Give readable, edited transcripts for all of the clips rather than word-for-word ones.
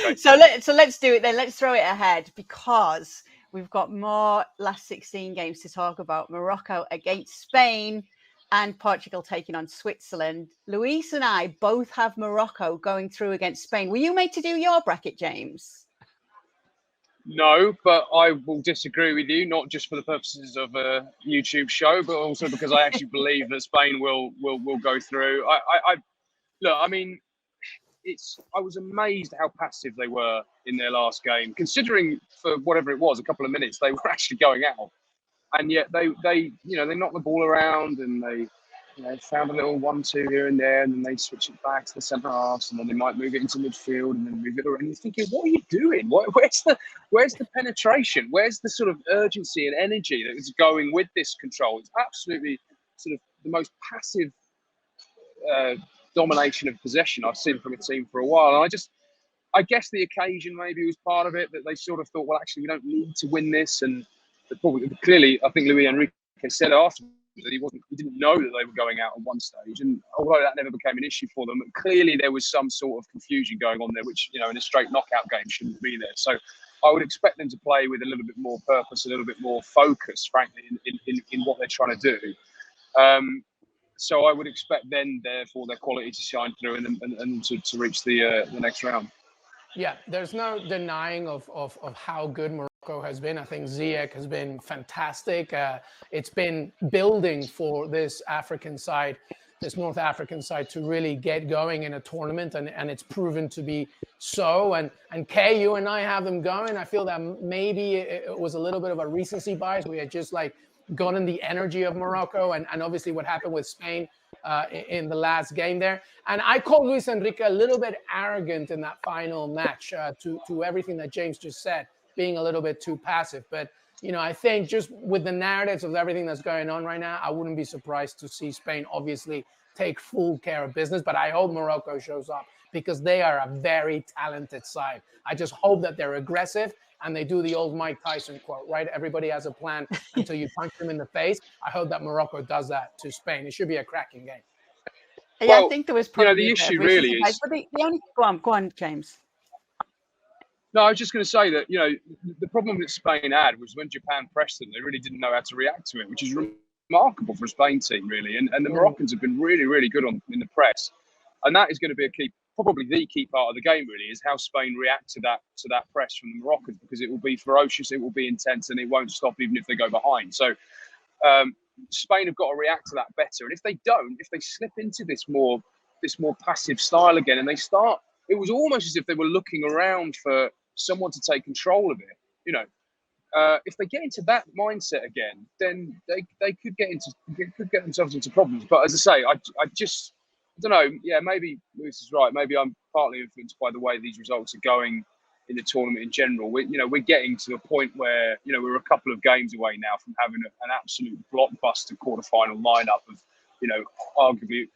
Okay. So let's do it then. Let's throw it ahead because we've got more last 16 games to talk about. Morocco against Spain and Portugal taking on Switzerland. Luis and I both have Morocco going through against Spain. Were you made to do your bracket, James? No, but I will disagree with you, not just for the purposes of a YouTube show, but also because I actually believe that Spain will go through. Look, I mean, I was amazed how passive they were in their last game, considering for whatever it was, a couple of minutes they were actually going out, and yet they knocked the ball around and they found a little 1-2 here and there, and then they switch it back to the centre halves, and then they might move it into midfield and then move it around. And you're thinking, what are you doing? Where's the penetration? Where's the sort of urgency and energy that is going with this control? It's absolutely sort of the most passive domination of possession I've seen from a team for a while. And I guess the occasion maybe was part of it, that they sort of thought, well, actually, we don't need to win this. And clearly, I think Luis Enrique said after that he didn't know that they were going out at one stage. And although that never became an issue for them, clearly there was some sort of confusion going on there, which, in a straight knockout game shouldn't be there. So I would expect them to play with a little bit more purpose, a little bit more focus, frankly, in what they're trying to do. So I would expect then, therefore, their quality to shine through and to reach the next round. Yeah, there's no denying of how good Morocco has been. I think Ziyech has been fantastic. It's been building for this North African side to really get going in a tournament, and it's proven to be so. And Kay, you and I have them going. I feel that maybe it was a little bit of a recency bias. We had just gotten the energy of Morocco and obviously what happened with Spain in the last game there. And I call Luis Enrique a little bit arrogant in that final match to everything that James just said, being a little bit too passive. But, I think just with the narratives of everything that's going on right now, I wouldn't be surprised to see Spain obviously take full care of business. But I hope Morocco shows up because they are a very talented side. I just hope that they're aggressive and they do the old Mike Tyson quote, right? Everybody has a plan until you punch them in the face. I hope that Morocco does that to Spain. It should be a cracking game. Yeah, I think there was probably the issue really is. But the only go on, James. No, I was just going to say that the problem that Spain had was when Japan pressed them, they really didn't know how to react to it, which is remarkable for a Spain team, really. And the Moroccans have been really, really good in the press, and that is going to be probably the key part of the game, really, is how Spain react to that press from the Moroccans, because it will be ferocious, it will be intense, and it won't stop even if they go behind. So Spain have got to react to that better. And if they don't, if they slip into this more passive style again, and it was almost as if they were looking around for someone to take control of it. If they get into that mindset again, then they could get themselves into problems. But as I say, I don't know. Yeah, maybe Luis is right. Maybe I'm partly influenced by the way these results are going in the tournament in general. We're getting to a point where we're a couple of games away now from having an absolute blockbuster quarterfinal lineup of arguably,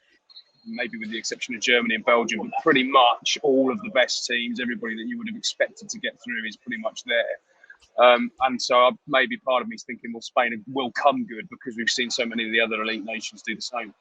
maybe with the exception of Germany and Belgium, but pretty much all of the best teams. Everybody that you would have expected to get through is pretty much there. And so maybe part of me is thinking, well, Spain will come good because we've seen so many of the other elite nations do the same.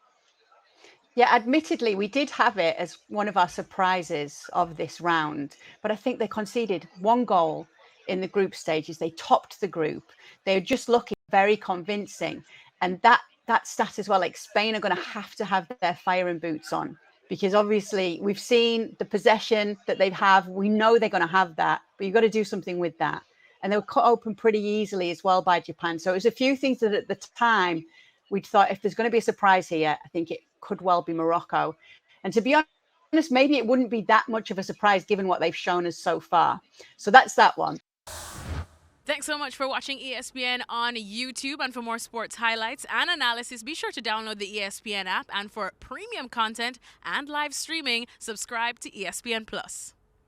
Yeah, admittedly, we did have it as one of our surprises of this round, but I think they conceded one goal in the group stages. They topped the group. They're just looking very convincing. And that stat as well, like Spain are going to have their firing boots on, because obviously we've seen the possession that they have. We know they're going to have that, but you've got to do something with that. And they were cut open pretty easily as well by Japan. So it was a few things that at the time we'd thought, if there's going to be a surprise here, I think it could well be Morocco. And to be honest, maybe it wouldn't be that much of a surprise given what they've shown us so far. So that's that one. Thanks so much for watching ESPN on YouTube. And for more sports highlights and analysis, be sure to download the ESPN app. And for premium content and live streaming, subscribe to ESPN Plus.